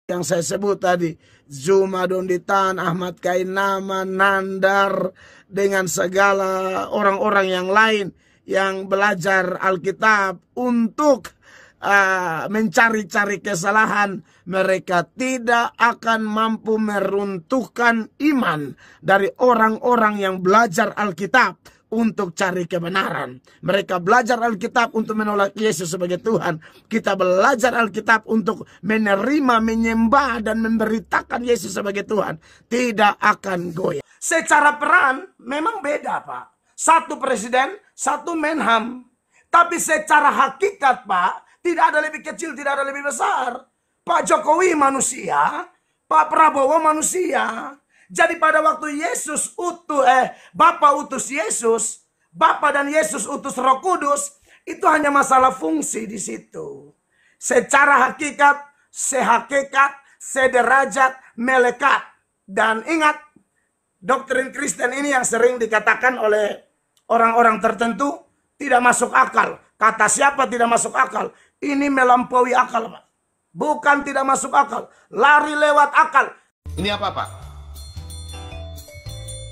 yang saya sebut tadi, Zuma Donditan, Ahmad Kainama, Nandar, dengan segala orang-orang yang lain yang belajar Alkitab untuk mencari-cari kesalahan, mereka tidak akan mampu meruntuhkan iman dari orang-orang yang belajar Alkitab untuk cari kebenaran. Mereka belajar Alkitab untuk menolak Yesus sebagai Tuhan. Kita belajar Alkitab untuk menerima, menyembah, dan memberitakan Yesus sebagai Tuhan. Tidak akan goyah. Secara peran memang beda, Pak. Satu presiden, satu menham. Tapi secara hakikat, Pak, tidak ada lebih kecil, tidak ada lebih besar. Pak Jokowi manusia, Pak Prabowo manusia. Jadi pada waktu Yesus Bapa utus Yesus, Bapa dan Yesus utus Roh Kudus, itu hanya masalah fungsi di situ. Secara hakikat, sehakikat, sederajat, melekat. Dan ingat, doktrin Kristen ini yang sering dikatakan oleh orang-orang tertentu tidak masuk akal. Kata siapa tidak masuk akal? Ini melampaui akal, Pak. Bukan tidak masuk akal, lari lewat akal. Ini apa, Pak?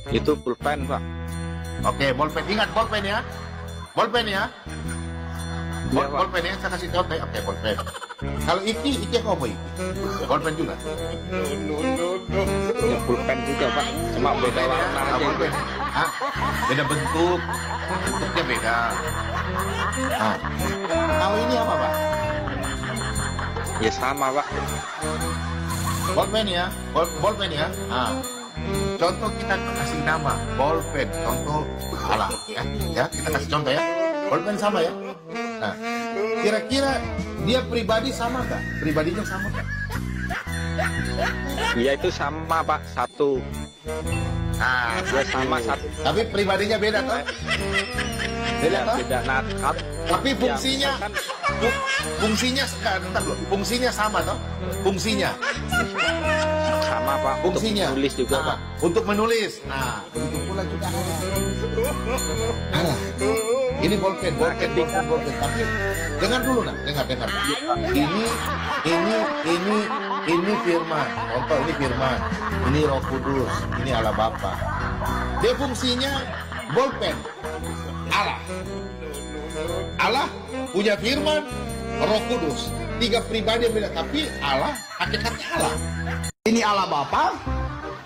Itu pulpen, Pak. Oke, bolpen. Ingat bolpen ya. Bolpen ya. Iya, Pak. Bolpen ya, saya kasih contoh. Oke, bolpen. Kalau iki apa, Boy? Bolpen juga. Ya, pulpen juga, Pak. Cuma beda warna aja. Bolpen. Hah? Beda bentuk. Bentuknya beda. Nah. Kalau ini apa, Pak? Ya sama, Pak. Bolpen ya. Bolpen ya. Nah. Contoh kita kasih nama bolpen, contoh alah ya kita kasih contoh ya, bolpen sama ya. Nah, kira-kira dia pribadi sama gak? Pribadinya sama gak? Iya itu sama, Pak, satu. Nah, Dia sama satu. tapi pribadinya beda toh? Beda toh? Beda nakat. Tapi fungsinya, Ya, kan, fungsinya sama toh? Fungsinya sama, Pak. fungsinya Untuk menulis juga, nah, Pak. untuk menulis. Nah, begitu pula juga alah. Ini bolpen. Tapi dengar dulu nah, dengar. Ini firman. Contoh ini firman. Ini Roh Kudus. Ini Allah Bapa. Dia fungsinya bolpen. Allah punya firman, Roh Kudus. Tiga pribadi yang beda, tapi Allah hakikatnya Allah. Ini Allah Bapa,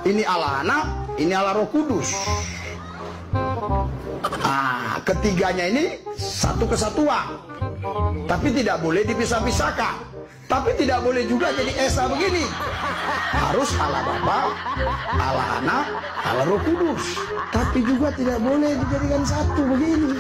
ini Allah Anak, ini Allah Roh Kudus. Nah, ketiganya ini satu kesatuan. Tapi tidak boleh dipisah-pisahkan. Tapi tidak boleh juga jadi esa begini. Harus Allah Bapa, Allah Anak, Allah Roh Kudus. Tapi juga tidak boleh dijadikan satu begini.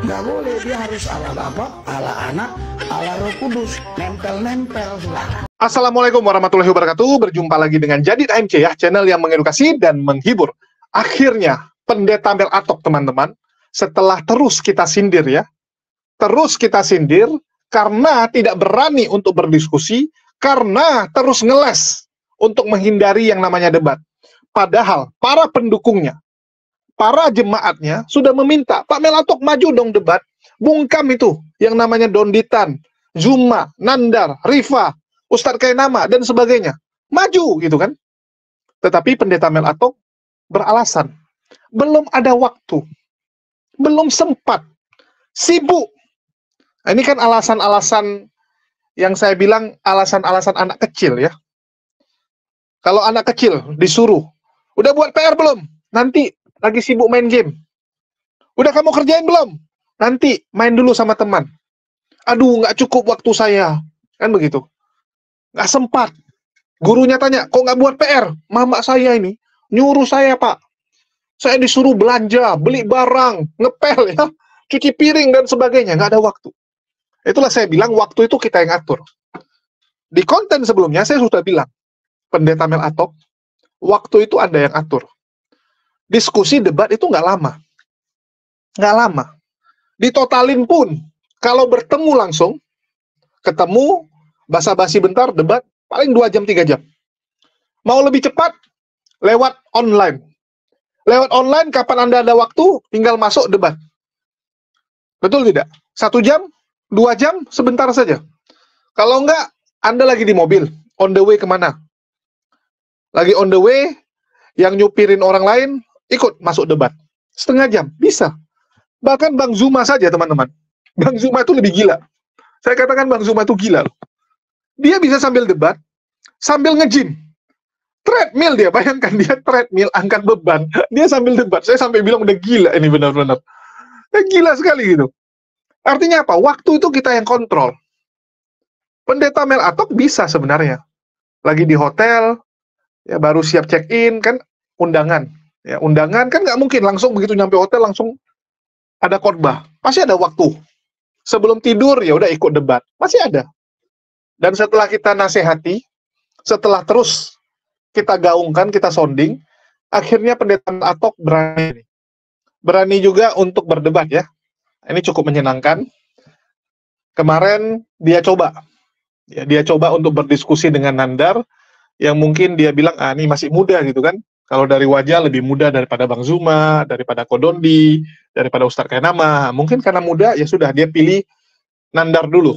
Nggak boleh, dia harus Allah Bapa, Allah Anak, Allah Roh Kudus. Nempel-nempel sudah. Assalamualaikum warahmatullahi wabarakatuh. Berjumpa lagi dengan Jadid AMC ya, channel yang mengedukasi dan menghibur. Akhirnya Pendeta Mel Atok, teman-teman, setelah terus kita sindir ya, terus kita sindir karena tidak berani untuk berdiskusi, karena terus ngeles untuk menghindari yang namanya debat. Padahal para pendukungnya, para jemaatnya sudah meminta, Pak Mel Atok maju dong debat, bungkam itu yang namanya Donditan, Zuma, Nandar, Rifa, Ustadz Kainama, dan sebagainya. Maju, gitu kan. Tetapi Pendeta Mel Atok beralasan, belum ada waktu, belum sempat, sibuk. Nah, ini kan alasan-alasan yang saya bilang alasan-alasan anak kecil ya. Kalau anak kecil disuruh, udah buat PR belum? Nanti lagi sibuk main game. Udah kamu kerjain belum? Nanti main dulu sama teman. Aduh, nggak cukup waktu saya. Kan begitu. Nggak sempat. Gurunya tanya, kok nggak buat PR? Mama saya ini nyuruh saya, Pak. Saya disuruh belanja, beli barang, ngepel ya, cuci piring dan sebagainya. Nggak ada waktu. Itulah saya bilang, waktu itu kita yang atur. Di konten sebelumnya saya sudah bilang, Pendeta Mel Atok, waktu itu Anda yang atur. Diskusi debat itu nggak lama. Nggak lama. Ditotalin pun, kalau bertemu langsung, ketemu, basa-basi bentar, debat, paling 2 jam, 3 jam. Mau lebih cepat, lewat online. Lewat online, kapan Anda ada waktu, tinggal masuk debat. Betul tidak? 1 jam, 2 jam, sebentar saja. Kalau enggak, Anda lagi di mobil, On the way kemana? Lagi on the way, yang nyupirin orang lain ikut masuk debat. Setengah jam, bisa. Bahkan Bang Zuma saja, teman-teman. Bang Zuma itu lebih gila. Saya katakan Bang Zuma itu gila. Dia bisa sambil debat, sambil nge-gym. Treadmill dia, bayangkan dia treadmill, angkat beban. Dia sambil debat. Saya sampai bilang udah gila ini benar-benar. Gila sekali gitu. Artinya apa? Waktu itu kita yang kontrol. Pendeta Mel Atok bisa sebenarnya. Lagi di hotel, ya baru siap check-in, kan undangan. Ya, undangan kan nggak mungkin langsung begitu nyampe hotel langsung ada khotbah. Pasti ada waktu. Sebelum tidur, ya udah ikut debat. Masih ada. Dan setelah kita nasihati, setelah terus kita gaungkan, kita sounding, akhirnya pendeta Atok berani. Berani juga untuk berdebat ya. Ini cukup menyenangkan. Kemarin dia coba. Ya, dia coba untuk berdiskusi dengan Nandar, yang mungkin dia bilang, ini masih muda gitu kan. Kalau dari wajah lebih muda daripada Bang Zuma, daripada Kodondi, daripada Ustadz Kainama. Mungkin karena muda, ya sudah, dia pilih Nandar dulu.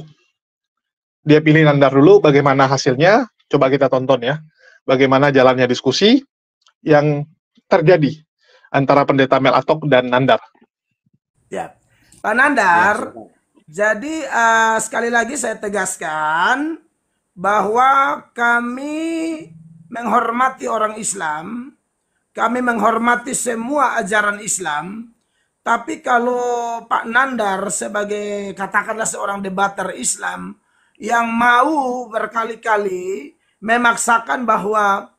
Dia pilih Nandar dulu, bagaimana hasilnya, coba kita tonton ya. Bagaimana jalannya diskusi yang terjadi antara pendeta Mel Atok dan Nandar. Ya, Pak Nandar, jadi sekali lagi saya tegaskan bahwa kami menghormati orang Islam, kami menghormati semua ajaran Islam, tapi kalau Pak Nandar sebagai katakanlah seorang debater Islam yang mau berkali-kali memaksakan bahwa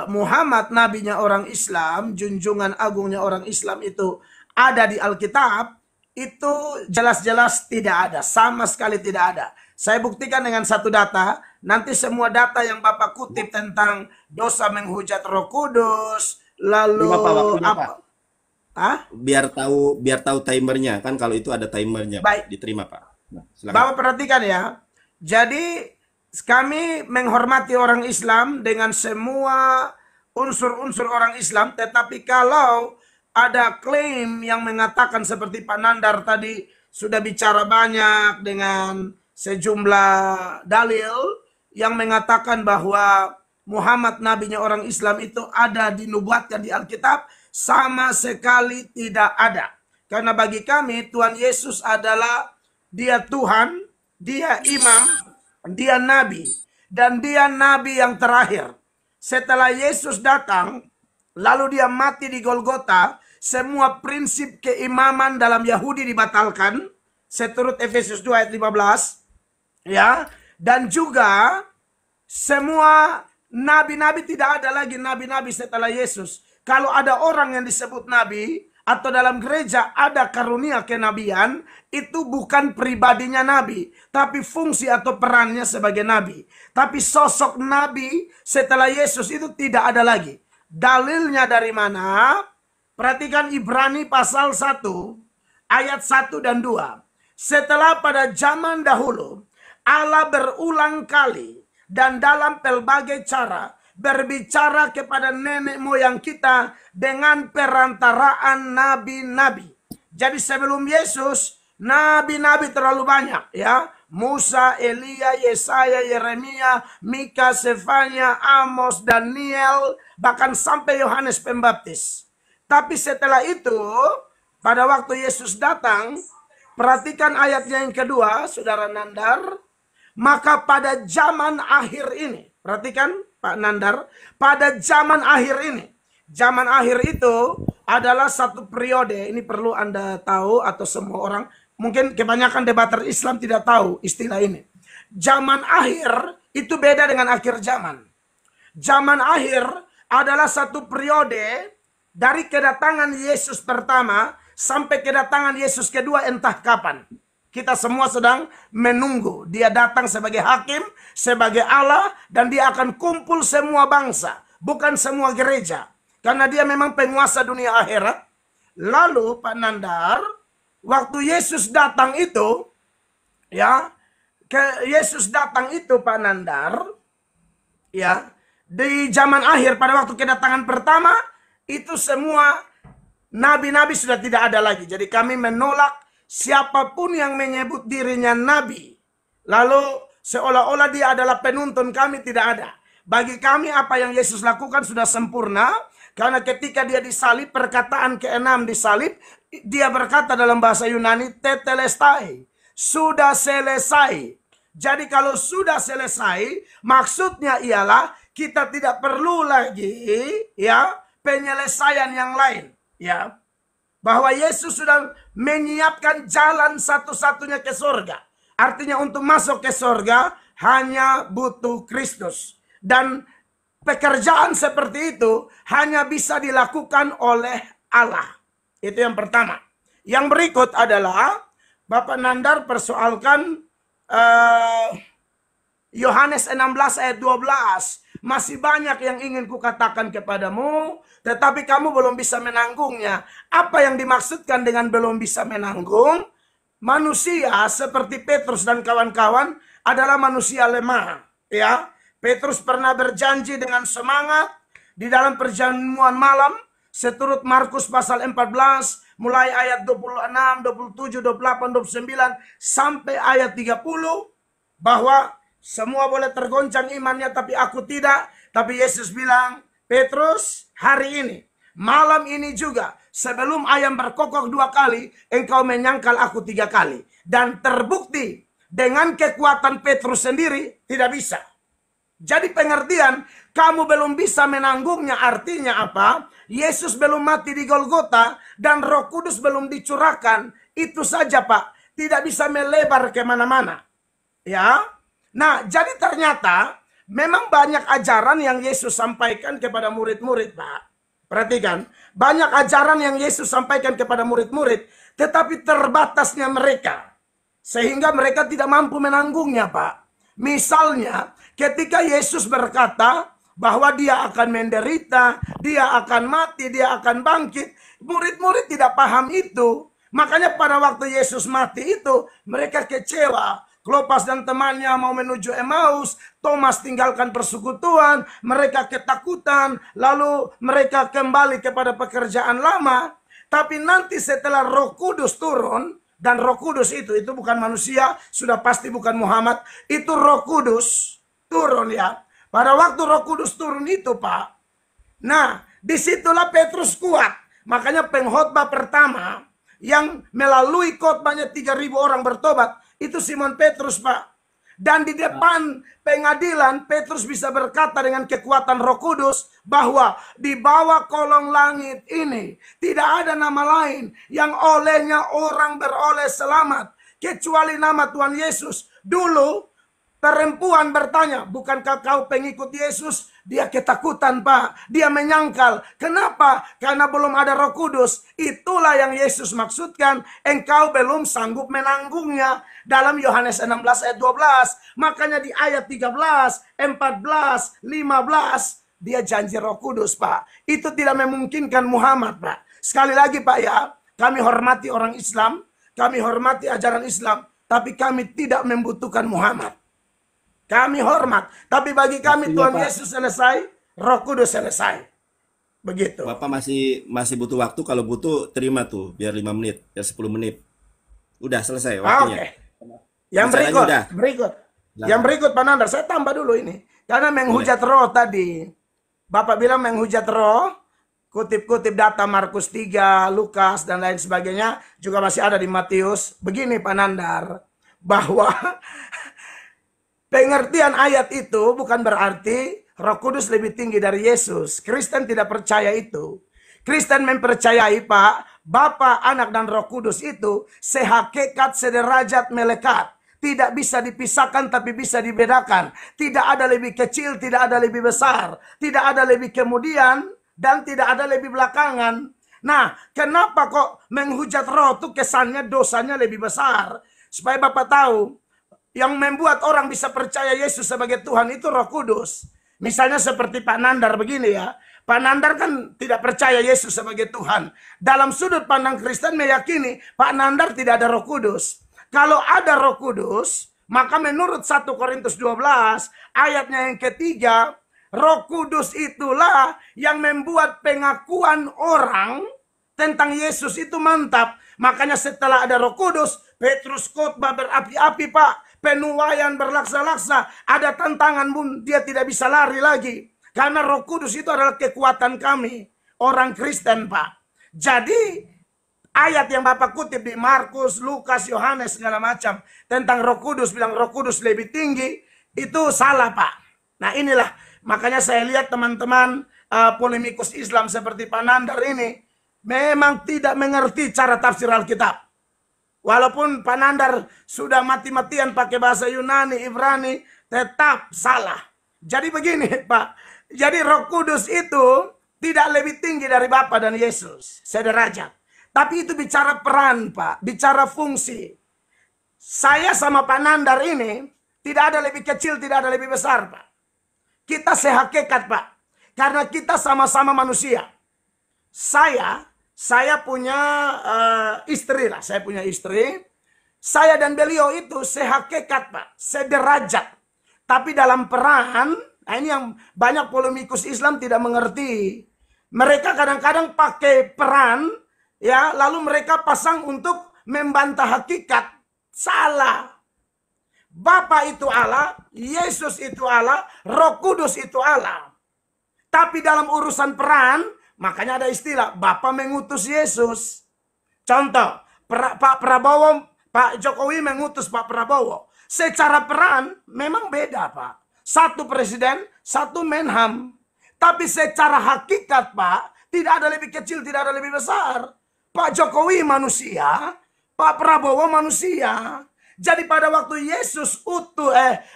Muhammad nabinya orang Islam, junjungan agungnya orang Islam itu ada di Alkitab, itu jelas-jelas tidak ada, sama sekali tidak ada. Saya buktikan dengan satu data, nanti semua data yang Bapak kutip tentang dosa menghujat Roh Kudus, lalu apa? Biar tahu timernya, kan kalau itu ada timernya. Baik. Diterima Pak. Nah, silakan. Bapak perhatikan ya. Jadi kami menghormati orang Islam dengan semua unsur-unsur orang Islam, tetapi kalau ada klaim yang mengatakan seperti Pak Nandar tadi sudah bicara banyak dengan sejumlah dalil yang mengatakan bahwa Muhammad nabinya orang Islam itu ada dinubuatkan di Alkitab, sama sekali tidak ada. Karena bagi kami Tuhan Yesus adalah dia Tuhan, dia imam, dia nabi, dan dia nabi yang terakhir. Setelah Yesus datang, lalu dia mati di Golgota, semua prinsip keimaman dalam Yahudi dibatalkan, seturut Efesus 2 ayat 15. Ya, dan juga semua nabi-nabi, tidak ada lagi nabi-nabi setelah Yesus. Kalau ada orang yang disebut nabi atau dalam gereja ada karunia kenabian, itu bukan pribadinya nabi, tapi fungsi atau perannya sebagai nabi. Tapi sosok nabi setelah Yesus itu tidak ada lagi. Dalilnya dari mana? Perhatikan Ibrani pasal 1 ayat 1 dan 2. Setelah pada zaman dahulu Allah berulang kali dan dalam pelbagai cara berbicara kepada nenek moyang kita dengan perantaraan nabi-nabi. Jadi sebelum Yesus, nabi-nabi terlalu banyak ya. Musa, Elia, Yesaya, Yeremia, Mika, Sefanya, Amos, Daniel, bahkan sampai Yohanes Pembaptis. Tapi setelah itu, pada waktu Yesus datang, perhatikan ayatnya yang kedua, Saudara Nandar. Maka pada zaman akhir ini, perhatikan Pak Nandar, pada zaman akhir ini, zaman akhir itu adalah satu periode, ini perlu Anda tahu atau semua orang, mungkin kebanyakan debater Islam tidak tahu istilah ini. Zaman akhir itu beda dengan akhir zaman. Zaman akhir adalah satu periode dari kedatangan Yesus pertama sampai kedatangan Yesus kedua entah kapan. Kita semua sedang menunggu. Dia datang sebagai hakim, sebagai Allah, dan dia akan kumpul semua bangsa, bukan semua gereja. Karena dia memang penguasa dunia akhirat. Lalu Pak Nandar, waktu Yesus datang itu, ya, Yesus datang itu Pak Nandar, ya, di zaman akhir pada waktu kedatangan pertama, itu semua nabi-nabi sudah tidak ada lagi. Jadi kami menolak siapapun yang menyebut dirinya nabi, lalu Seolah-olah dia adalah penuntun kami, tidak ada. Bagi kami apa yang Yesus lakukan sudah sempurna. Karena ketika dia disalib, perkataan ke-6 disalib, dia berkata dalam bahasa Yunani, tetelestai. Sudah selesai. Jadi kalau sudah selesai, maksudnya ialah kita tidak perlu lagi ya penyelesaian yang lain, ya. Bahwa Yesus sudah menyiapkan jalan satu-satunya ke surga. Artinya untuk masuk ke surga hanya butuh Kristus. Dan pekerjaan seperti itu hanya bisa dilakukan oleh Allah. Itu yang pertama. Yang berikut adalah Bapak Nandar persoalkan Yohanes 16 ayat 12. Masih banyak yang ingin kukatakan kepadamu, tetapi kamu belum bisa menanggungnya. Apa yang dimaksudkan dengan belum bisa menanggung? Manusia seperti Petrus dan kawan-kawan adalah manusia lemah. Ya, Petrus pernah berjanji dengan semangat di dalam perjamuan malam, seturut Markus pasal 14, mulai ayat 26, 27, 28, 29, sampai ayat 30, bahwa semua boleh tergoncang imannya, tapi aku tidak. Tapi Yesus bilang, Petrus, hari ini, malam ini juga, sebelum ayam berkokok 2 kali, engkau menyangkal aku 3 kali. Dan terbukti, dengan kekuatan Petrus sendiri, tidak bisa. Jadi pengertian, kamu belum bisa menanggungnya, artinya apa? Yesus belum mati di Golgota, dan Roh Kudus belum dicurahkan. Itu saja, Pak. Tidak bisa melebar kemana-mana. Ya. Nah, jadi ternyata memang banyak ajaran yang Yesus sampaikan kepada murid-murid, Pak. Perhatikan, banyak ajaran yang Yesus sampaikan kepada murid-murid, tetapi terbatasnya mereka. Sehingga mereka tidak mampu menanggungnya, Pak. Misalnya, ketika Yesus berkata bahwa dia akan menderita, dia akan mati, dia akan bangkit, murid-murid tidak paham itu. Makanya pada waktu Yesus mati itu, mereka kecewa. Klopas dan temannya mau menuju Emmaus, Thomas tinggalkan persekutuan, mereka ketakutan, lalu mereka kembali kepada pekerjaan lama. Tapi nanti setelah Roh Kudus turun, dan Roh Kudus itu bukan manusia, sudah pasti bukan Muhammad, itu Roh Kudus turun ya. Pada waktu Roh Kudus turun itu, Pak, nah disitulah Petrus kuat. Makanya pengkhotbah pertama yang melalui khotbahnya 3.000 orang bertobat, itu Simon Petrus, Pak. Dan di depan pengadilan, Petrus bisa berkata dengan kekuatan Roh Kudus bahwa di bawah kolong langit ini tidak ada nama lain yang olehnya orang beroleh selamat kecuali nama Tuhan Yesus. Dulu perempuan bertanya, bukankah kau pengikut Yesus? Dia ketakutan, Pak. Dia menyangkal. Kenapa? Karena belum ada Roh Kudus.Itulah yang Yesus maksudkan. Engkau belum sanggup menanggungnya. Dalam Yohanes 16 ayat 12. Makanya di ayat 13, 14, 15. Dia janji Roh Kudus, Pak. Itu tidak memungkinkan Muhammad, Pak. Sekali lagi, Pak ya. Kami hormati orang Islam. Kami hormati ajaran Islam. Tapi kami tidak membutuhkan Muhammad. Kami hormat, tapi bagi kami Tuhan Yesus selesai, Roh Kudus selesai. Begitu. Bapak masih butuh waktu, kalau butuh terima tuh, biar 5 menit, biar 10 menit. Udah selesai waktunya. Oke. Yang berikut Pak Nandar, saya tambah dulu ini. Karena menghujat roh tadi. Bapak bilang menghujat roh, kutip-kutip data Markus 3, Lukas, dan lain sebagainya, juga masih ada di Matius. Begini Pak Nandar, bahwa pengertian ayat itu bukan berarti Roh Kudus lebih tinggi dari Yesus. Kristen tidak percaya itu. Kristen mempercayai, Pak, Bapa, Anak, dan Roh Kudus itu sehakikat, sederajat, melekat. Tidak bisa dipisahkan tapi bisa dibedakan. Tidak ada lebih kecil, tidak ada lebih besar. Tidak ada lebih kemudian dan tidak ada lebih belakangan. Nah, kenapa kok menghujat roh itu kesannya dosanya lebih besar? Supaya Bapak tahu, yang membuat orang bisa percaya Yesus sebagai Tuhan itu Roh Kudus. Misalnya seperti Pak Nandar begini ya. Pak Nandar kan tidak percaya Yesus sebagai Tuhan. Dalam sudut pandang Kristen meyakini Pak Nandar tidak ada Roh Kudus. Kalau ada Roh Kudus, maka menurut 1 Korintus 12 ayatnya yang ketiga, Roh Kudus itulah yang membuat pengakuan orang tentang Yesus itu mantap. Makanya setelah ada Roh Kudus, Petrus khotbah berapi-api, Pak. penuaian berlaksa-laksa, ada tantangan pun dia tidak bisa lari lagi. Karena Roh Kudus itu adalah kekuatan kami, orang Kristen, Pak. Jadi ayat yang Bapak kutip di Markus, Lukas, Yohanes segala macam tentang Roh Kudus, bilang Roh Kudus lebih tinggi, itu salah, Pak. Nah inilah makanya saya lihat teman-teman polemikus Islam seperti Pak Nandar ini memang tidak mengerti cara tafsir Alkitab. Walaupun Pak Nandar sudah mati-matian pakai bahasa Yunani, Ibrani, tetap salah. Jadi begini, Pak. Jadi Roh Kudus itu tidak lebih tinggi dari Bapa dan Yesus, sederajat. Tapi itu bicara peran, Pak, bicara fungsi. Saya sama Pak Nandar ini tidak ada lebih kecil, tidak ada lebih besar, Pak. Kita sehakikat, Pak. Karena kita sama-sama manusia. Saya punya istri lah. Saya punya istri. Saya dan beliau itu sehakikat, Pak. Sederajat. Tapi dalam peran, nah ini yang banyak polemikus Islam tidak mengerti. Mereka kadang-kadang pakai peran, ya, lalu mereka pasang untuk membantah hakikat. Salah. Bapa itu Allah, Yesus itu Allah, Roh Kudus itu Allah. Tapi dalam urusan peran, makanya ada istilah Bapa mengutus Yesus. Contoh, Pak Prabowo, Pak Jokowi mengutus Pak Prabowo. Secara peran memang beda, Pak. Satu presiden, satu menham. Tapi secara hakikat, Pak, tidak ada lebih kecil, tidak ada lebih besar. Pak Jokowi manusia, Pak Prabowo manusia. Jadi pada waktu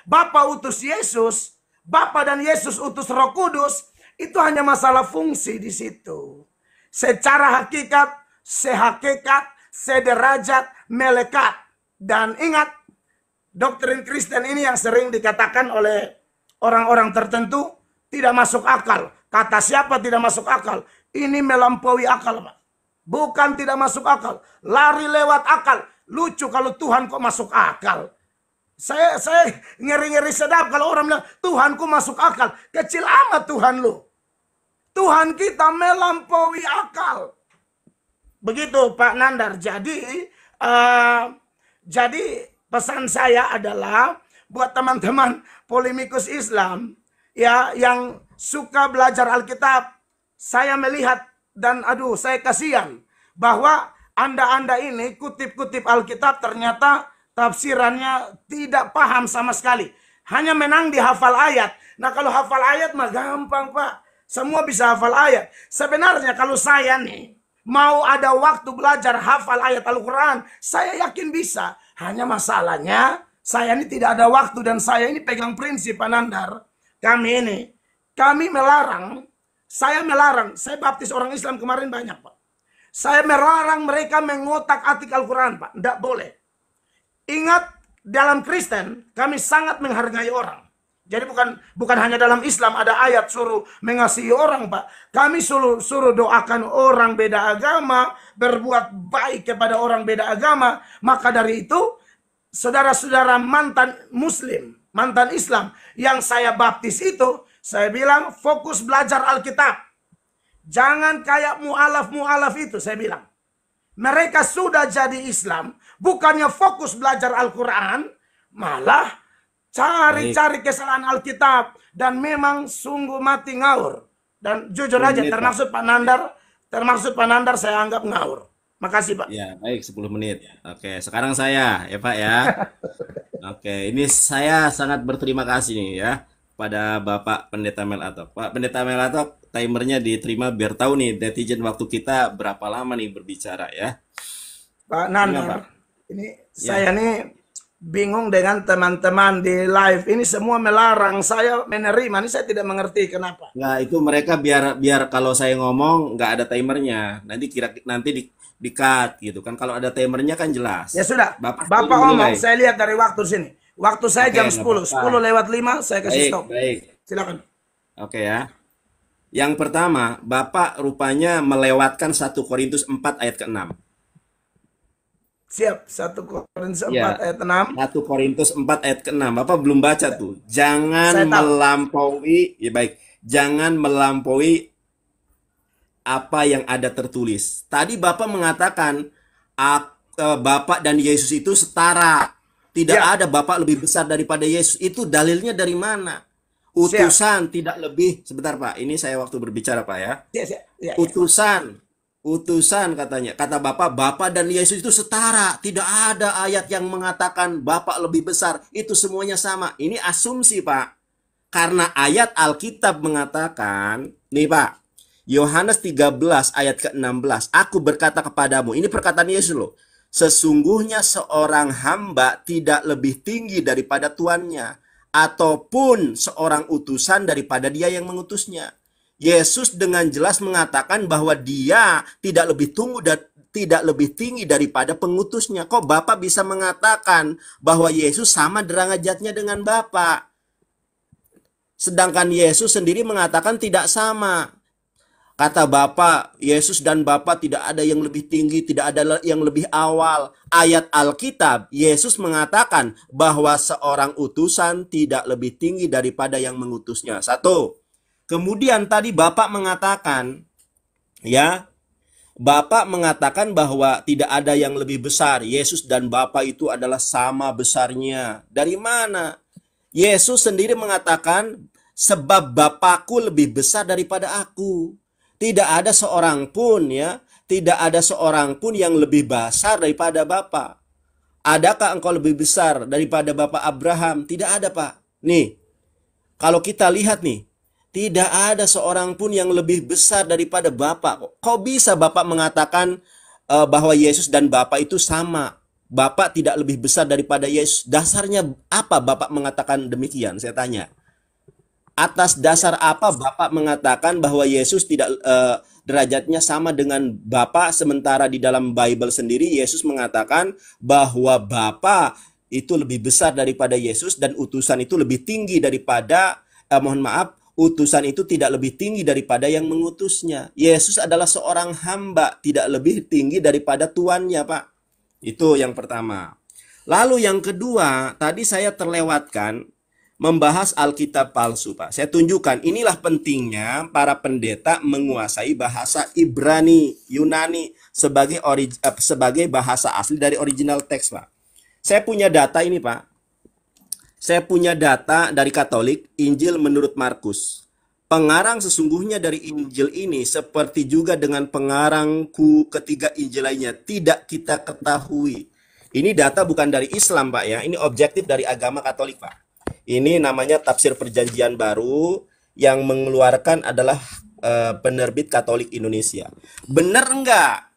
Bapa utus Yesus, Bapa dan Yesus utus Roh Kudus, itu hanya masalah fungsi di situ. Secara hakikat, sehakikat, sederajat, melekat. Dan ingat, doktrin Kristen ini yang sering dikatakan oleh orang-orang tertentu tidak masuk akal. Kata siapa tidak masuk akal? Ini melampaui akal, Pak. Bukan tidak masuk akal, lari lewat akal. Lucu kalau Tuhan kok masuk akal. Saya ngeri-ngeri sedap kalau orang bilang Tuhanku masuk akal. Kecil amat Tuhan lu. Tuhan kita melampaui akal. Begitu Pak Nandar. Jadi pesan saya adalah buat teman-teman polemikus Islam ya yang suka belajar Alkitab. Saya melihat dan saya kasihan bahwa Anda ini kutip-kutip Alkitab ternyata tafsirannya tidak paham sama sekali. Hanya menang di hafal ayat. Nah kalau hafal ayat mah gampang, Pak. Semua bisa hafal ayat. Sebenarnya kalau saya nih mau ada waktu belajar hafal ayat Al-Quran, saya yakin bisa. Hanya masalahnya saya ini tidak ada waktu dan saya ini pegang prinsip Pak Nandar. Kami melarang, saya baptis orang Islam kemarin banyak, Pak. Saya melarang mereka mengotak-atik Al-Quran, Pak. Tidak boleh. Ingat, dalam Kristen, kami sangat menghargai orang. Jadi bukan hanya dalam Islam ada ayat suruh mengasihi orang, Pak. Kami suruh doakan orang beda agama, berbuat baik kepada orang beda agama. Maka dari itu, saudara-saudara mantan Muslim, mantan Islam yang saya baptis itu, saya bilang fokus belajar Alkitab. Jangan kayak mu'alaf itu, saya bilang. Mereka sudah jadi Islam, bukannya fokus belajar Al-Quran, malah cari-cari kesalahan Alkitab. Dan memang sungguh mati ngawur. Dan jujur aja, termasuk Pak Nandar saya anggap ngawur. Makasih, Pak. Ya, baik, 10 menit. Oke, sekarang saya, ya Pak ya. Oke, ini saya sangat berterima kasih nih ya pada Bapak Pendeta Melatok. Pak Pendeta Melatok, timernya diterima biar tahu nih netizen waktu kita berapa lama nih berbicara ya. Pak Nandar, ini saya nih bingung dengan teman-teman di live ini semua melarang saya menerima. Ini saya tidak mengerti kenapa. Nah, itu mereka biar kalau saya ngomong nggak ada timernya. Nanti di cut gitu kan. Kalau ada timernya kan jelas. Ya sudah. Bapak ngomong, saya lihat dari waktu sini. Waktu saya jam 10 lewat 5 saya kasih stop. Baik. Silakan. Oke ya. Yang pertama, Bapak rupanya melewatkan 1 Korintus 4 ayat ke-6. Siap, 1 Korintus 4 ayat 6. 1 Korintus 4 ayat ke-6. Bapak belum baca tuh. Jangan melampaui, ya baik. Jangan melampaui apa yang ada tertulis. Tadi Bapak mengatakan Bapak dan Yesus itu setara. Tidak Ya. ada Bapa lebih besar daripada Yesus. Itu dalilnya dari mana? Utusan tidak lebih. Sebentar Pak, ini saya waktu berbicara Pak ya. Ya. Utusan katanya. Kata Bapa dan Yesus itu setara. Tidak ada ayat yang mengatakan Bapa lebih besar. Itu semuanya sama. Ini asumsi Pak. Karena ayat Alkitab mengatakan, nih Pak, Yohanes 13 ayat ke-16, aku berkata kepadamu, ini perkataan Yesus loh, sesungguhnya seorang hamba tidak lebih tinggi daripada tuannya, ataupun seorang utusan daripada dia yang mengutusnya. Yesus dengan jelas mengatakan bahwa dia tidak lebih tinggi daripada pengutusnya. Kok Bapak bisa mengatakan bahwa Yesus sama derajatnya dengan Bapak? Sedangkan Yesus sendiri mengatakan tidak sama. Kata Bapa, Yesus dan Bapa tidak ada yang lebih tinggi, tidak ada yang lebih awal. Ayat Alkitab, Yesus mengatakan bahwa seorang utusan tidak lebih tinggi daripada yang mengutusnya. Satu. Kemudian tadi Bapak mengatakan, ya, Bapak mengatakan bahwa tidak ada yang lebih besar. Yesus dan Bapa itu adalah sama besarnya. Dari mana? Yesus sendiri mengatakan, sebab Bapakku lebih besar daripada aku. Tidak ada seorang pun ya, tidak ada seorang pun yang lebih besar daripada Bapa. Adakah engkau lebih besar daripada Bapak Abraham? Tidak ada Pak. Nih, kalau kita lihat nih, tidak ada seorang pun yang lebih besar daripada Bapak. Kok bisa Bapak mengatakan bahwa Yesus dan Bapa itu sama? Bapak tidak lebih besar daripada Yesus. Dasarnya apa Bapak mengatakan demikian? Saya tanya. Atas dasar apa Bapak mengatakan bahwa Yesus tidak derajatnya sama dengan Bapa, sementara di dalam Bible sendiri Yesus mengatakan bahwa Bapa itu lebih besar daripada Yesus dan utusan itu lebih tinggi daripada utusan itu tidak lebih tinggi daripada yang mengutusnya. Yesus adalah seorang hamba, tidak lebih tinggi daripada tuannya, Pak. Itu yang pertama. Lalu yang kedua, tadi saya terlewatkan membahas Alkitab palsu, Pak. Saya tunjukkan, inilah pentingnya para pendeta menguasai bahasa Ibrani, Yunani sebagai bahasa asli dari original teks, Pak. Saya punya data ini, Pak. Saya punya data dari Katolik, Injil menurut Markus. Pengarang sesungguhnya dari Injil ini seperti juga dengan pengarangku ketiga Injil lainnya tidak kita ketahui. Ini data bukan dari Islam, Pak ya. Ini objektif dari agama Katolik, Pak. Ini namanya Tafsir Perjanjian Baru yang mengeluarkan adalah penerbit Katolik Indonesia. Benar enggak?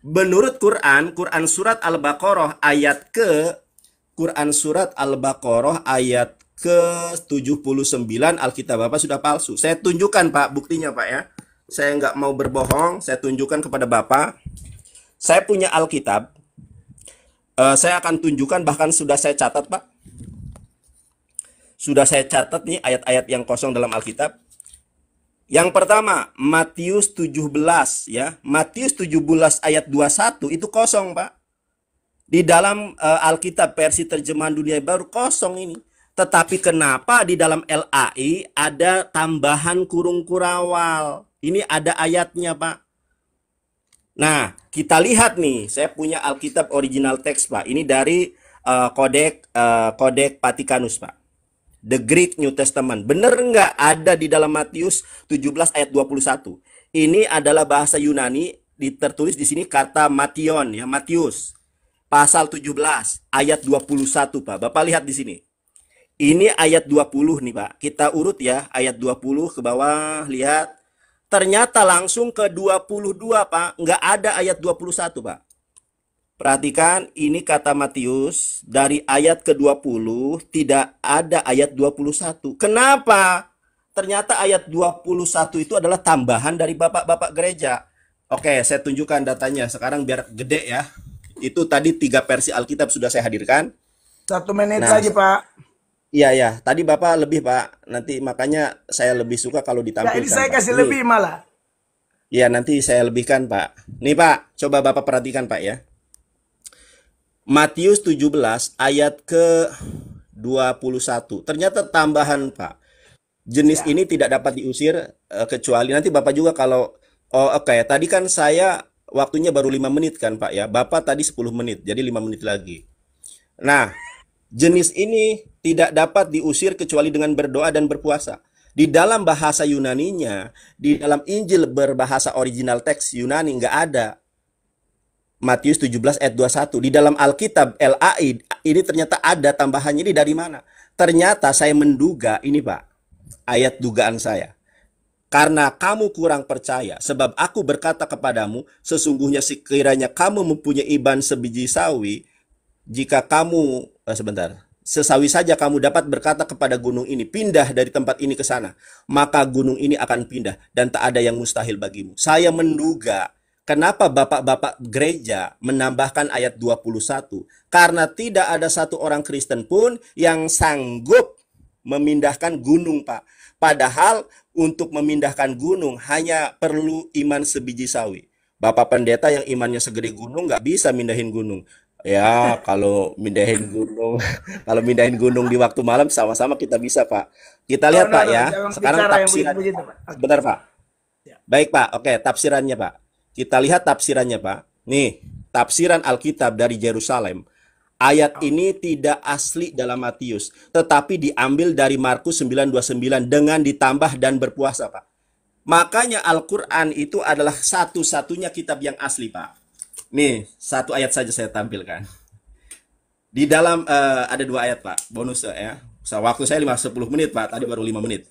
Menurut Quran surat Al-Baqarah ayat ke-79 Alkitab Bapak sudah palsu. Saya tunjukkan Pak buktinya Pak ya. Saya nggak mau berbohong, saya tunjukkan kepada Bapak. Saya punya Alkitab. Saya akan tunjukkan, bahkan sudah saya catat Pak. Sudah saya catat nih ayat-ayat yang kosong dalam Alkitab. Yang pertama, Matius 17 ya. Matius 17 ayat 21 itu kosong, Pak. Di dalam Alkitab versi terjemahan dunia baru kosong ini. Tetapi kenapa di dalam LAI ada tambahan kurung kurawal? Ini ada ayatnya, Pak. Nah, kita lihat nih, saya punya Alkitab original teks, Pak. Ini dari Kodek Vatikanus, Pak. The Greek New Testament. Bener nggak ada di dalam Matius 17 ayat 21? Ini adalah bahasa Yunani, tertulis di sini kata Mation ya, Matius. Pasal 17 ayat 21, Pak. Bapak lihat di sini. Ini ayat 20 nih, Pak. Kita urut ya, ayat 20 ke bawah, lihat. Ternyata langsung ke 22, Pak. Nggak ada ayat 21, Pak. Perhatikan, ini kata Matius, dari ayat ke-20 tidak ada ayat 21. Kenapa? Ternyata ayat 21 itu adalah tambahan dari bapak-bapak gereja. Oke, saya tunjukkan datanya. Sekarang biar gede ya. Itu tadi 3 versi Alkitab sudah saya hadirkan. 1 menit lagi, Pak. Iya, ya. Tadi Bapak lebih, Pak. Nanti makanya saya lebih suka kalau ditampilkan. Jadi saya Pak. kasih lebih malah. Iya, nanti saya lebihkan, Pak. Nih, Pak. Coba Bapak perhatikan, Pak ya. Matius 17 ayat ke-21. Ternyata tambahan, Pak. Jenis ini tidak dapat diusir kecuali nanti Bapak juga kalau oke, tadi kan saya waktunya baru 5 menit kan, Pak ya. Bapak tadi 10 menit, jadi 5 menit lagi. Nah, jenis ini tidak dapat diusir kecuali dengan berdoa dan berpuasa. Di dalam bahasa Yunaninya, di dalam Injil berbahasa original teks Yunani nggak ada Matius 17 ayat 21. Di dalam Alkitab LAI ini ternyata ada tambahannya. Ini dari mana? Ternyata saya menduga ini Pak, ayat dugaan saya. Karena kamu kurang percaya, sebab aku berkata kepadamu, sesungguhnya sekiranya kamu mempunyai iman sebiji sawi, jika kamu sesawi saja kamu dapat berkata kepada gunung ini, pindah dari tempat ini ke sana, maka gunung ini akan pindah dan tak ada yang mustahil bagimu. Saya menduga kenapa bapak-bapak gereja menambahkan ayat 21, karena tidak ada satu orang Kristen pun yang sanggup memindahkan gunung, Pak. Padahal untuk memindahkan gunung hanya perlu iman sebiji sawi. Bapak pendeta yang imannya segede gunung nggak bisa mindahin gunung. Ya, kalau mindahin gunung, kalau mindahin gunung di waktu malam sama-sama kita bisa, Pak. Kita lihat, Pak, ya. Jangan Sekarang bicara yang tafsiran. begitu, Pak. Sebentar, Pak. Ya. Baik, Pak. Oke, tafsirannya, Pak. Kita lihat tafsirannya, Pak. Nih, tafsiran Alkitab dari Yerusalem. Ayat ini tidak asli dalam Matius, tetapi diambil dari Markus 9:29 dengan ditambah dan berpuasa, Pak. Makanya Al-Quran itu adalah satu-satunya kitab yang asli, Pak. Nih, satu ayat saja saya tampilkan. Di dalam ada dua ayat, Pak. Bonus ya. Waktu saya 10 menit, Pak. Tadi baru 5 menit.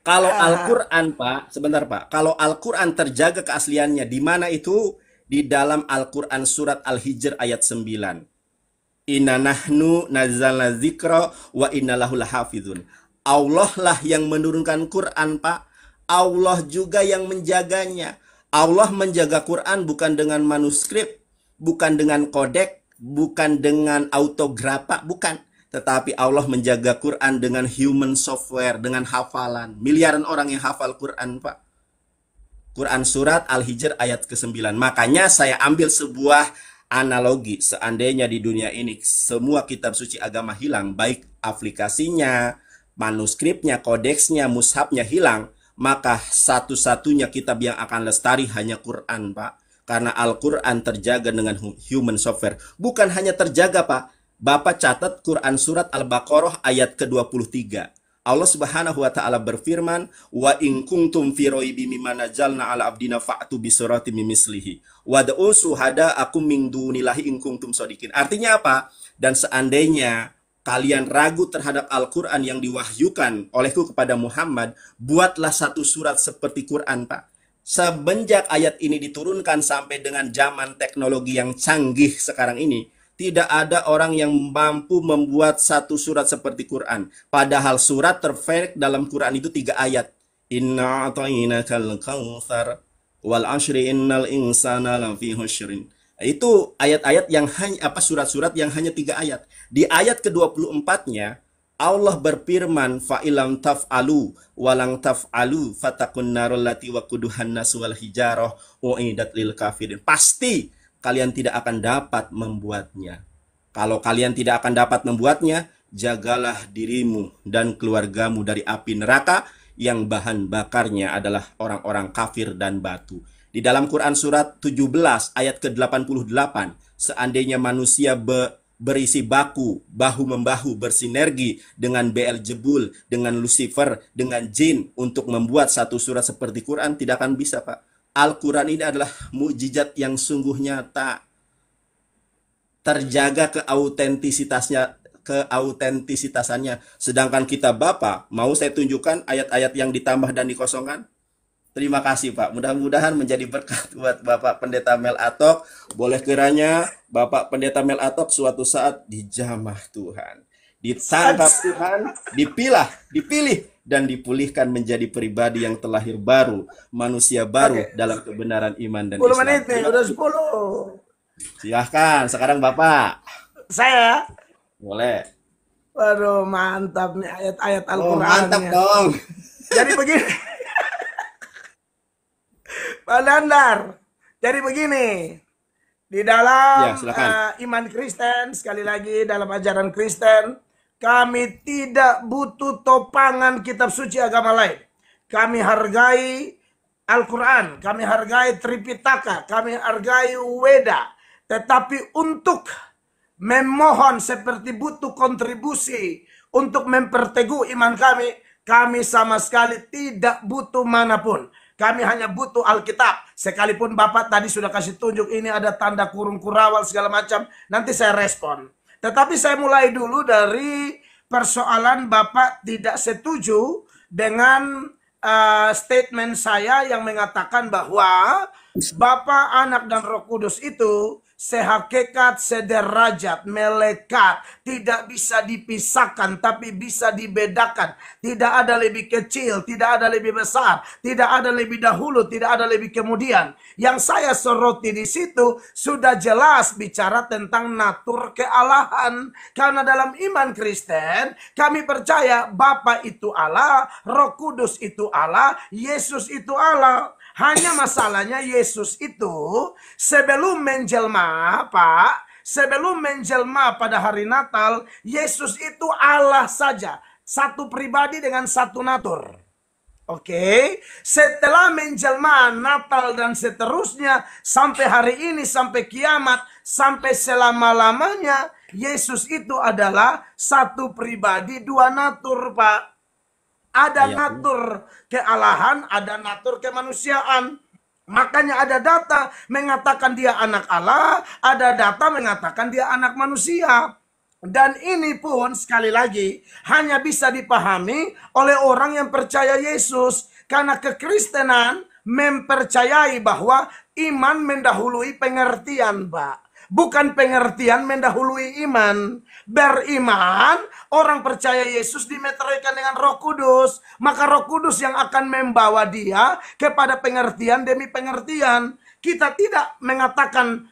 Kalau Al-Quran, Pak, sebentar, Pak. Kalau Al-Quran terjaga keasliannya, di mana itu? Di dalam Al-Quran surat Al-Hijr ayat 9. Inna nahnu nazzalna dzikra wa inna lahu lahafizun. Allah lah yang menurunkan Quran, Pak. Allah juga yang menjaganya. Allah menjaga Quran bukan dengan manuskrip, bukan dengan kodek, bukan dengan autografa, bukan. Tetapi Allah menjaga Quran dengan human software, dengan hafalan. Miliaran orang yang hafal Quran, Pak. Quran surat Al-Hijr ayat ke-9. Makanya saya ambil sebuah analogi. Seandainya di dunia ini semua kitab suci agama hilang, baik aplikasinya, manuskripnya, kodeksnya, mushafnya hilang, maka satu-satunya kitab yang akan lestari hanya Quran, Pak. Karena Al-Quran terjaga dengan human software. Bukan hanya terjaga, Pak. Bapak catat Quran surat Al-Baqarah ayat ke-23. Allah Subhanahu wa taala berfirman, "Wa in kuntum fi raibin mimma nazzalna ala abdina fa'tu bi suratin min mislihi wad'u syuhada'akum min dunillahi in kuntum shadiqin." Artinya apa? Dan seandainya kalian ragu terhadap Al-Quran yang diwahyukan olehku kepada Muhammad, buatlah satu surat seperti Quran, Pak. Semenjak ayat ini diturunkan sampai dengan zaman teknologi yang canggih sekarang ini, tidak ada orang yang mampu membuat satu surat seperti Quran. Padahal surat terpendek dalam Quran itu 3 ayat. Inna a'tainakal kautsar wal 'ashri innal insana lafi husrin. Itu ayat-ayat yang hanya surat-surat yang hanya 3 ayat. Di ayat ke-24-nya Allah berfirman, fa ilam taf'alu walang taf'alu fatakun narul lati waquduhan nas wal hijarah uidat lil kafirin. Pasti kalian tidak akan dapat membuatnya. Kalau kalian tidak akan dapat membuatnya, jagalah dirimu dan keluargamu dari api neraka yang bahan bakarnya adalah orang-orang kafir dan batu. Di dalam Quran surat 17 ayat ke-88, seandainya manusia berisi bahu-membahu, bersinergi dengan Beelzebul, dengan Lucifer, dengan jin untuk membuat satu surat seperti Quran, tidak akan bisa, Pak. Al-Quran ini adalah mukjizat yang sungguh nyata. Terjaga keautentisitasannya. Sedangkan kitab Bapak, mau saya tunjukkan ayat-ayat yang ditambah dan dikosongkan? Terima kasih, Pak. Mudah-mudahan menjadi berkat buat Bapak Pendeta Mel Atok. Boleh kiranya Bapak Pendeta Mel Atok suatu saat dijamah Tuhan. Ditangkap Tuhan, dipilih, dan dipulihkan menjadi pribadi yang terlahir baru. Manusia baru dalam kebenaran iman dan 10 Islam. menit nih, udah 10. Silahkan, sekarang Bapak. Saya? Boleh. Waduh, mantap nih ayat-ayat Oh, Al-Quran. mantap dong. Jadi begini. Pak Dandar, jadi begini, di dalam Ya, silakan. iman Kristen, sekali lagi dalam ajaran Kristen, kami tidak butuh topangan kitab suci agama lain. Kami hargai Al-Quran, kami hargai Tripitaka, kami hargai Weda. Tetapi untuk memohon seperti butuh kontribusi untuk memperteguh iman kami, kami sama sekali tidak butuh manapun. Kami hanya butuh Alkitab. Sekalipun Bapak tadi sudah kasih tunjuk ini ada tanda kurung kurawal segala macam, nanti saya respon. Tetapi saya mulai dulu dari persoalan Bapak tidak setuju dengan statement saya yang mengatakan bahwa Bapa, Anak, dan Roh Kudus itu sehakikat, sederajat, melekat, tidak bisa dipisahkan, tapi bisa dibedakan. Tidak ada lebih kecil, tidak ada lebih besar, tidak ada lebih dahulu, tidak ada lebih kemudian. Yang saya soroti di situ sudah jelas bicara tentang natur kealahan. Karena dalam iman Kristen, kami percaya Bapa itu Allah, Roh Kudus itu Allah, Yesus itu Allah. Hanya masalahnya Yesus itu sebelum menjelma, Pak, sebelum menjelma pada hari Natal, Yesus itu Allah saja. Satu pribadi dengan satu natur. Oke, setelah menjelma Natal dan seterusnya, sampai hari ini, sampai kiamat, sampai selama-lamanya, Yesus itu adalah satu pribadi, dua natur, Pak. Ada natur kealahan, ada natur kemanusiaan. Makanya ada data mengatakan dia anak Allah, ada data mengatakan dia anak manusia. Dan ini pun sekali lagi hanya bisa dipahami oleh orang yang percaya Yesus. Karena kekristenan mempercayai bahwa iman mendahului pengertian, Pak. Bukan pengertian mendahului iman. Beriman, orang percaya Yesus dimeteraikan dengan Roh Kudus. Maka Roh Kudus yang akan membawa dia kepada pengertian demi pengertian. Kita tidak mengatakan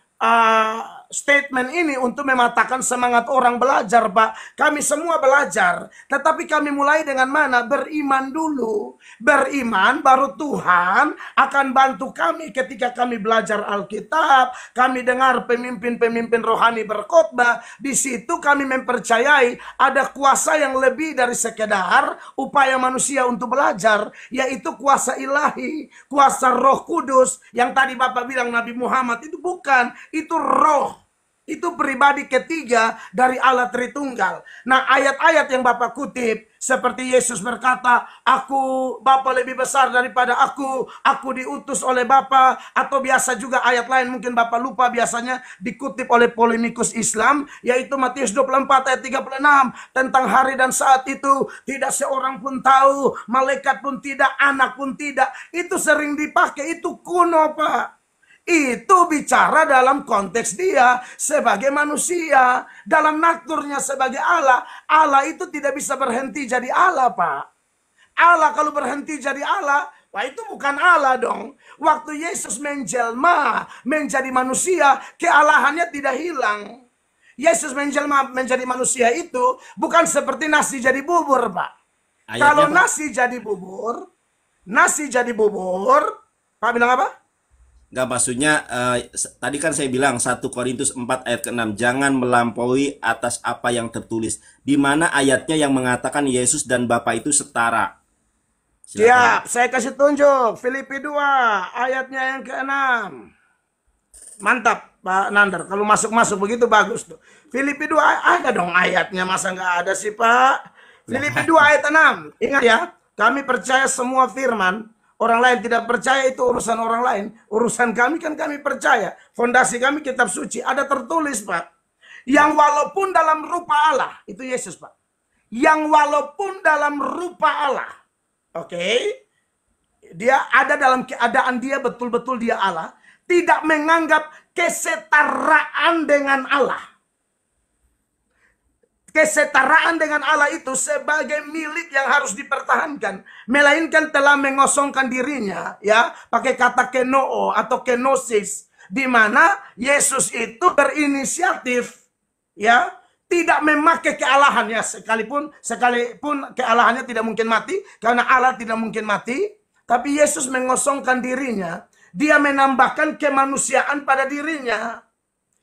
statement ini untuk mematahkan semangat orang belajar, Pak. Kami semua belajar. Tetapi kami mulai dengan mana? Beriman dulu. Beriman baru Tuhan akan bantu kami ketika kami belajar Alkitab. Kami dengar pemimpin-pemimpin rohani berkhotbah. Di situ kami mempercayai ada kuasa yang lebih dari sekedar upaya manusia untuk belajar. Yaitu kuasa ilahi. Kuasa Roh Kudus. Yang tadi Bapak bilang Nabi Muhammad itu bukan. Itu roh. Itu pribadi ketiga dari Allah Tritunggal. Nah, ayat-ayat yang Bapak kutip seperti Yesus berkata, aku Bapa lebih besar daripada aku diutus oleh Bapa, atau biasa juga ayat lain mungkin Bapak lupa biasanya dikutip oleh polemikus Islam, yaitu Matius 24 ayat 36 tentang hari dan saat itu tidak seorang pun tahu, malaikat pun tidak, anak pun tidak. Itu sering dipakai, itu kuno, Pak. Itu bicara dalam konteks dia sebagai manusia. Dalam naturnya sebagai Allah. Allah itu tidak bisa berhenti jadi Allah, Pak. Allah kalau berhenti jadi Allah, wah itu bukan Allah dong. Waktu Yesus menjelma menjadi manusia, kealahannya tidak hilang. Yesus menjelma menjadi manusia itu bukan seperti nasi jadi bubur, Pak. Kalau nasi jadi bubur, Pak bilang apa? Enggak, maksudnya tadi kan saya bilang 1 Korintus 4 ayat ke-6, jangan melampaui atas apa yang tertulis. Di mana ayatnya yang mengatakan Yesus dan Bapa itu setara? Siap, saya kasih tunjuk. Filipi 2 ayatnya yang ke-6. Mantap, Pak Nandar. Kalau masuk-masuk begitu bagus tuh. Filipi 2 ada dong ayatnya, masa nggak ada sih, Pak? Filipi 2 ayat 6. Ingat ya, kami percaya semua firman. Orang lain tidak percaya, itu urusan orang lain. Urusan kami kan kami percaya. Fondasi kami kitab suci. Ada tertulis, Pak. Yang walaupun dalam rupa Allah. Itu Yesus, Pak. Yang walaupun dalam rupa Allah. Oke. Dia ada dalam keadaan dia betul-betul dia Allah. Tidak menganggap kesetaraan dengan Allah. Kesetaraan dengan Allah itu sebagai milik yang harus dipertahankan. Melainkan telah mengosongkan dirinya, ya, pakai kata kenoo atau kenosis, di mana Yesus itu berinisiatif, ya, tidak memakai kealahannya, sekalipun kealahannya tidak mungkin mati, karena Allah tidak mungkin mati, tapi Yesus mengosongkan dirinya, dia menambahkan kemanusiaan pada dirinya.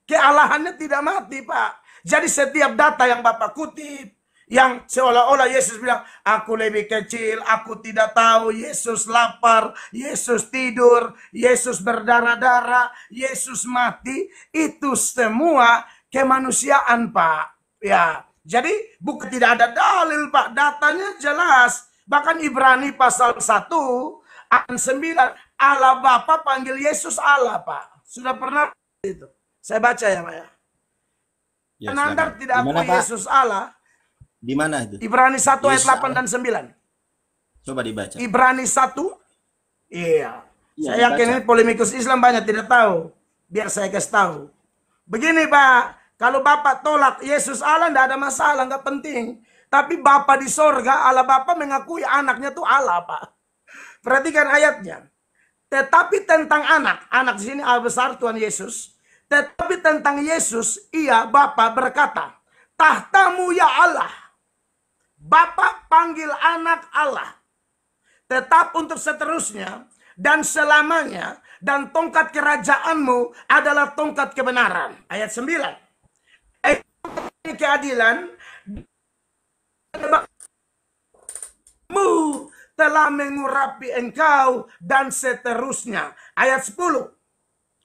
Kealahannya tidak mati, Pak. Jadi setiap data yang Bapak kutip, yang seolah-olah Yesus bilang, aku lebih kecil, aku tidak tahu, Yesus lapar, Yesus tidur, Yesus berdarah-darah, Yesus mati, itu semua kemanusiaan, Pak. Ya, jadi bukan tidak ada dalil, Pak. Datanya jelas. Bahkan Ibrani pasal 1 ayat 9, Allah Bapa panggil Yesus Allah, Pak. Sudah pernah itu. Saya baca ya, Pak ya. Ya, Penandar silakan. tidak Di mana, akui Pak? Yesus Allah. Di mana itu? Ibrani 1 ayat Yesus 8 Allah. dan 9. Coba dibaca. Ibrani 1. Iya. Iya, Saya yakin dibaca. ini polemikus Islam banyak tidak tahu. Biar saya kasih tahu. Begini, Pak. Kalau Bapak tolak Yesus Allah, tidak ada masalah, nggak penting. Tapi Bapak di sorga, Allah Bapak mengakui anaknya itu Allah, Pak. Perhatikan ayatnya. Tetapi tentang anak di sini Allah besar Tuhan Yesus. Tetapi tentang Yesus, ia Bapa berkata, tahtamu ya Allah. Bapa panggil anak Allah. Tetap untuk seterusnya dan selamanya, dan tongkat kerajaanmu adalah tongkat kebenaran. Ayat 9. Keadilan mu telah mengurapi engkau dan seterusnya. Ayat 10.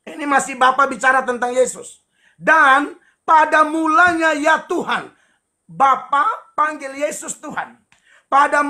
Ini masih Bapa bicara tentang Yesus. Dan pada mulanya ya Tuhan. Bapa panggil Yesus Tuhan. Pada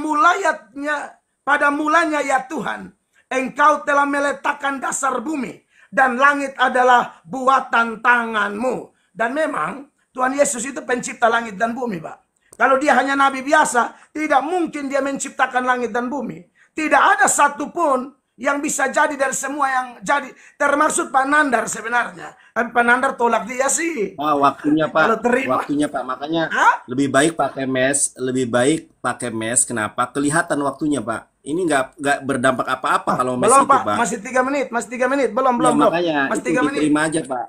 mulanya ya Tuhan, engkau telah meletakkan dasar bumi dan langit adalah buatan tanganmu. Dan memang Tuhan Yesus itu pencipta langit dan bumi, Pak. Kalau dia hanya nabi biasa, tidak mungkin dia menciptakan langit dan bumi. Tidak ada satupun yang bisa jadi dari semua yang jadi. Termasuk Pak Nandar sebenarnya. Tapi Pak Nandar tolak dia sih. Waktunya, Pak. Kalau terima. Waktunya, Pak. Makanya Hah? lebih baik pakai mes. Kenapa? Kelihatan waktunya, Pak. Ini nggak berdampak apa-apa kalau mes Belum, itu, Pak. Pak. Masih 3 menit. Masih 3 menit. Belum. Ya, makanya Masih itu 3 menit. diterima aja, Pak.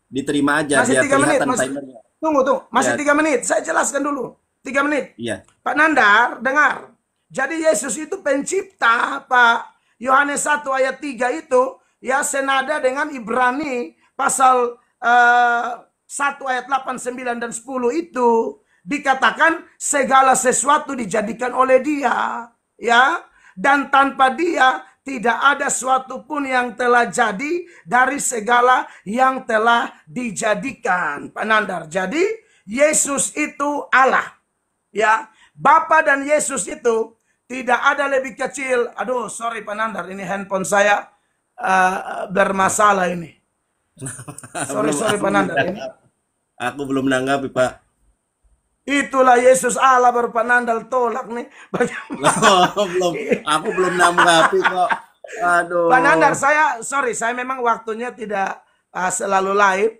Diterima aja Masih biar 3 menit. kelihatan Masih... timernya. Tunggu. Masih Ya. 3 menit. Saya jelaskan dulu. 3 menit. Iya. Pak Nandar, dengar. Jadi Yesus itu pencipta, Pak. Yohanes 1 ayat 3 itu ya senada dengan Ibrani pasal 1 ayat 8, 9 dan 10 itu dikatakan segala sesuatu dijadikan oleh Dia, ya. Dan tanpa Dia tidak ada suatu pun yang telah jadi dari segala yang telah dijadikan. Pak Nandar. Jadi Yesus itu Allah. Ya, Bapa dan Yesus itu tidak ada lebih kecil. Aduh, sorry Pak Nandar, ini handphone saya bermasalah ini. Sorry Pak Nandar ini. Aku belum menanggapi, Pak. Itulah Yesus Allah baru Pak Nandar tolak nih. Aku belum menanggapi kok. Aduh. Pak Nandar, saya memang waktunya tidak selalu live.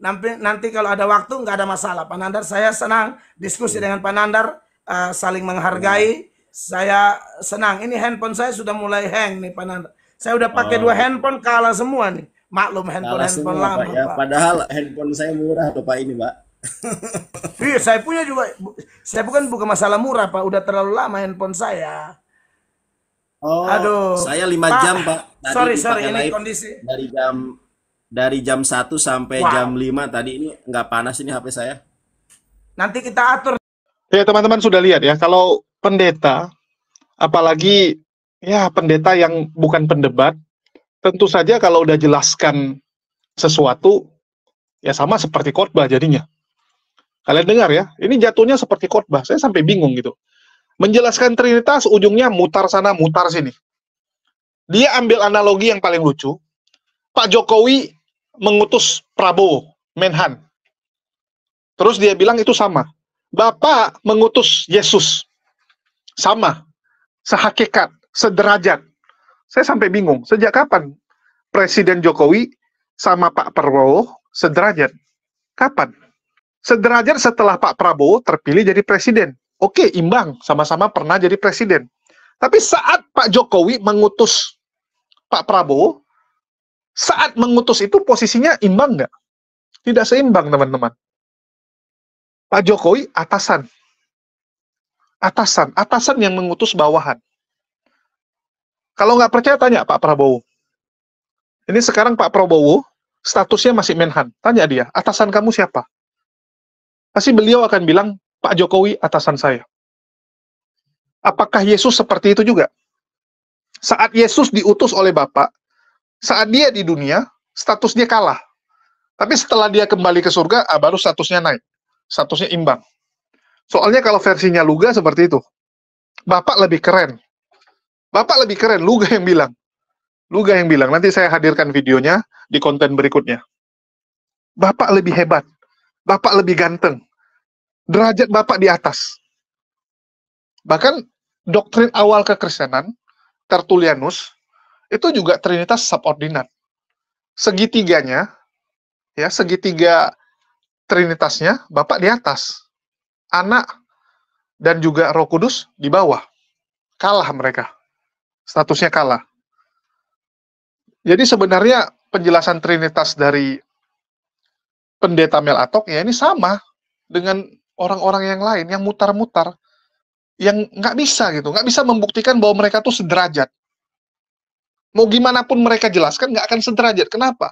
Nanti kalau ada waktu nggak ada masalah. Pak Nandar, saya senang diskusi dengan Pak Nandar, saling menghargai. Saya senang. Ini handphone saya sudah mulai hang nih, Pak Nandar. Saya udah pakai 2 handphone, kalah semua nih. Maklum handphone lama, Pak, ya. Pak. Padahal handphone saya murah tuh, Pak, ini, Pak. Iya, saya punya juga. Saya bukan masalah murah, Pak. Udah terlalu lama handphone saya. Oh, Aduh. saya 5 Pak, jam, Pak. Tadi sorry, dipakai ini live kondisi. dari jam 1 sampai Wow. jam 5 tadi. Ini nggak panas ini HP saya. Nanti kita atur. Ya, teman-teman sudah lihat ya, kalau pendeta, apalagi ya pendeta yang bukan pendebat, tentu saja kalau udah jelaskan sesuatu, ya sama seperti khotbah jadinya. Kalian dengar ya, ini jatuhnya seperti khotbah. Saya sampai bingung gitu. Menjelaskan Trinitas, ujungnya mutar sana, mutar sini. Dia ambil analogi yang paling lucu. Pak Jokowi mengutus Prabowo, Menhan. Terus dia bilang itu sama. Bapak mengutus Yesus. Sama. Sehakikat, sederajat. Saya sampai bingung. Sejak kapan Presiden Jokowi sama Pak Prabowo sederajat? Kapan? Sederajat setelah Pak Prabowo terpilih jadi presiden. Oke, imbang. Sama-sama pernah jadi presiden. Tapi saat Pak Jokowi mengutus Pak Prabowo, saat mengutus itu posisinya imbang nggak? Tidak seimbang, teman-teman. Pak Jokowi atasan. Atasan yang mengutus bawahan. Kalau nggak percaya, tanya Pak Prabowo. Ini sekarang Pak Prabowo, statusnya masih Menhan. Tanya dia, atasan kamu siapa? Pasti beliau akan bilang, Pak Jokowi atasan saya. Apakah Yesus seperti itu juga? Saat Yesus diutus oleh Bapa, saat dia di dunia, status dia kalah. Tapi setelah dia kembali ke surga, baru statusnya naik. Statusnya imbang. Soalnya kalau versinya Luga seperti itu. Bapak lebih keren. Bapak lebih keren, Luga yang bilang. Luga yang bilang, nanti saya hadirkan videonya di konten berikutnya. Bapak lebih hebat. Bapak lebih ganteng. Derajat Bapak di atas. Bahkan doktrin awal kekristenan, Tertullianus, itu juga Trinitas subordinat. Segitiganya, ya, segitiga Trinitasnya, Bapak di atas. Anak dan juga Roh Kudus di bawah. Kalah mereka. Statusnya kalah. Jadi sebenarnya penjelasan Trinitas dari Pendeta Mel Atok, ya ini sama dengan orang-orang yang lain, yang mutar-mutar, yang nggak bisa gitu, nggak bisa membuktikan bahwa mereka tuh sederajat. Mau gimana pun mereka jelaskan, nggak akan sederajat. Kenapa?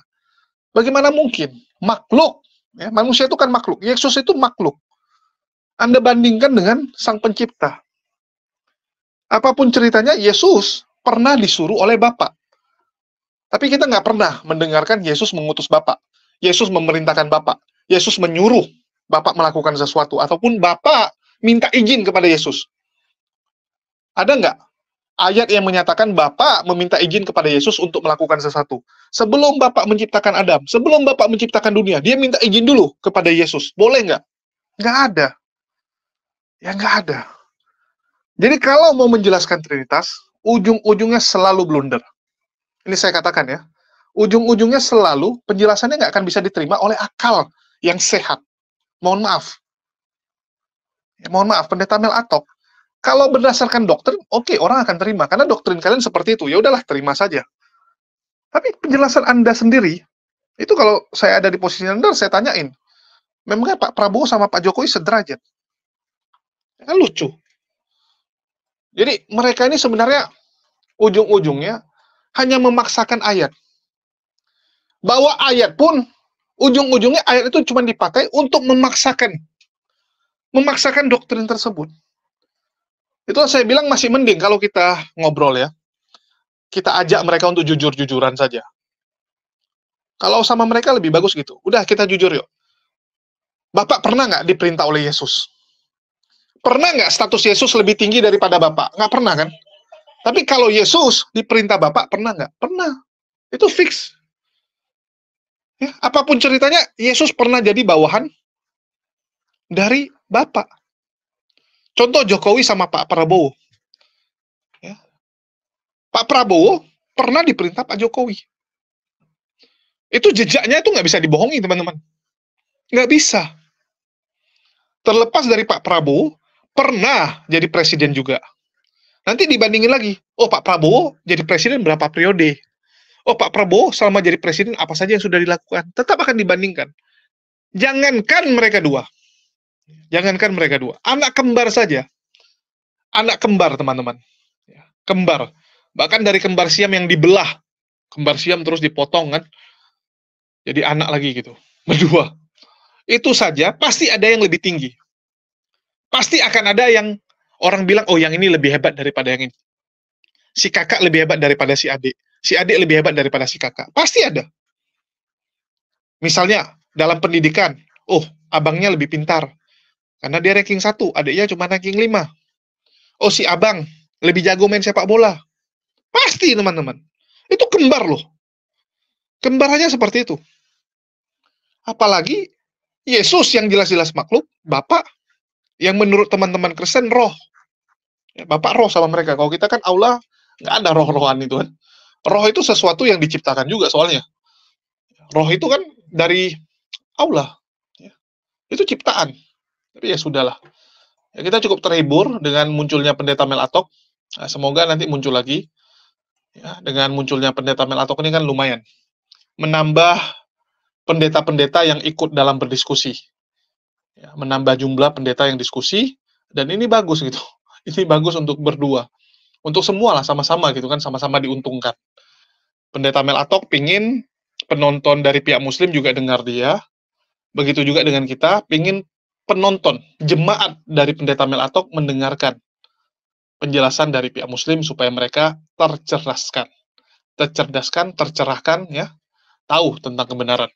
Bagaimana mungkin? Makhluk. Ya, manusia itu kan makhluk. Yesus itu makhluk. Anda bandingkan dengan Sang Pencipta. Apapun ceritanya, Yesus pernah disuruh oleh Bapa. Tapi kita nggak pernah mendengarkan Yesus mengutus Bapa. Yesus memerintahkan Bapa. Yesus menyuruh Bapa melakukan sesuatu. Ataupun Bapa minta izin kepada Yesus. Ada nggak ayat yang menyatakan Bapa meminta izin kepada Yesus untuk melakukan sesuatu? Sebelum Bapa menciptakan Adam, sebelum Bapa menciptakan dunia, dia minta izin dulu kepada Yesus. Boleh nggak? Nggak ada. Ya nggak ada. Jadi kalau mau menjelaskan Trinitas, ujung-ujungnya selalu blunder. Ini saya katakan ya. Ujung-ujungnya selalu penjelasannya nggak akan bisa diterima oleh akal yang sehat. Mohon maaf. Ya, mohon maaf, Pendeta Mel Atok. Kalau berdasarkan doktrin, oke, orang akan terima. Karena doktrin kalian seperti itu. Ya udahlah, terima saja. Tapi penjelasan Anda sendiri, itu kalau saya ada di posisi Anda, saya tanyain. Memangnya Pak Prabowo sama Pak Jokowi sederajat? Kan lucu. Jadi mereka ini sebenarnya ujung-ujungnya hanya memaksakan ayat. Bahwa ayat pun, ujung-ujungnya ayat itu cuma dipakai untuk memaksakan doktrin tersebut. Itulah saya bilang masih mending kalau kita ngobrol ya. Kita ajak mereka untuk jujur-jujuran saja. Kalau sama mereka lebih bagus gitu. Udah, kita jujur yuk. Bapak pernah nggak diperintah oleh Yesus? Pernah nggak status Yesus lebih tinggi daripada Bapak? Nggak pernah kan? Tapi kalau Yesus diperintah Bapak, pernah nggak? Pernah. Itu fix. Ya, apapun ceritanya, Yesus pernah jadi bawahan dari Bapak. Contoh Jokowi sama Pak Prabowo. Ya. Pak Prabowo pernah diperintah Pak Jokowi. Itu jejaknya itu nggak bisa dibohongi, teman-teman. Nggak bisa. Terlepas dari Pak Prabowo, pernah jadi presiden juga. Nanti dibandingin lagi. Oh, Pak Prabowo jadi presiden berapa periode? Oh, Pak Prabowo selama jadi presiden apa saja yang sudah dilakukan? Tetap akan dibandingkan. Jangankan mereka dua. Jangankan mereka dua. Anak kembar saja. Anak kembar, teman-teman. Kembar. Bahkan dari kembar siam yang dibelah. Kembar siam terus dipotong kan. Jadi anak lagi gitu. Berdua. Itu saja pasti ada yang lebih tinggi. Pasti akan ada yang orang bilang, oh yang ini lebih hebat daripada yang ini. Si kakak lebih hebat daripada si adik. Si adik lebih hebat daripada si kakak. Pasti ada. Misalnya, dalam pendidikan, oh abangnya lebih pintar. Karena dia ranking 1, adiknya cuma ranking 5. Oh si abang lebih jago main sepak bola. Pasti teman-teman. Itu kembar loh. Kembarannya seperti itu. Apalagi Yesus yang jelas-jelas makhluk, Bapak yang menurut teman-teman Kristen roh. Ya, Bapak roh sama mereka. Kalau kita kan Allah nggak ada roh-rohan itu kan. Roh itu sesuatu yang diciptakan juga soalnya. Roh itu kan dari Allah. Ya. Itu ciptaan. Tapi ya sudahlah. Ya, kita cukup terhibur dengan munculnya Pendeta Mel Atok. Nah, semoga nanti muncul lagi. Ya, dengan munculnya Pendeta Mel Atok ini kan lumayan. Menambah pendeta-pendeta yang ikut dalam berdiskusi. Ya, menambah jumlah pendeta yang diskusi. Dan ini bagus gitu. Ini bagus untuk berdua. Untuk semua lah sama-sama gitu kan. Sama-sama diuntungkan. Pendeta Mel Atok pingin penonton dari pihak muslim juga dengar dia. Begitu juga dengan kita, pingin penonton, jemaat dari Pendeta Mel Atok mendengarkan penjelasan dari pihak muslim supaya mereka tercerdaskan, tercerahkan, ya, tahu tentang kebenaran.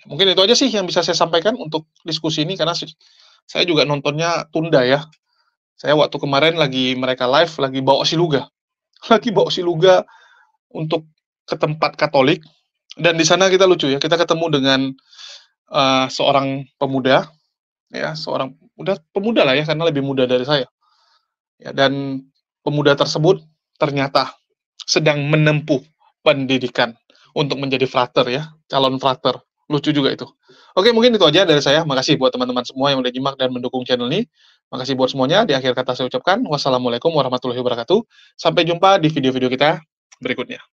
Mungkin itu aja sih yang bisa saya sampaikan untuk diskusi ini, karena saya juga nontonnya tunda ya. Saya waktu kemarin mereka live lagi bawa Siluga. Lagi bawa Siluga untuk ke tempat Katolik, dan di sana kita lucu ya, kita ketemu dengan seorang pemuda, ya, seorang pemuda lah ya, karena lebih muda dari saya. Ya, dan pemuda tersebut ternyata sedang menempuh pendidikan untuk menjadi frater ya, calon frater. Lucu juga itu. Oke, mungkin itu aja dari saya. Makasih buat teman-teman semua yang udah nyimak dan mendukung channel ini. Makasih buat semuanya. Di akhir kata saya ucapkan wassalamualaikum warahmatullahi wabarakatuh. Sampai jumpa di video-video kita berikutnya.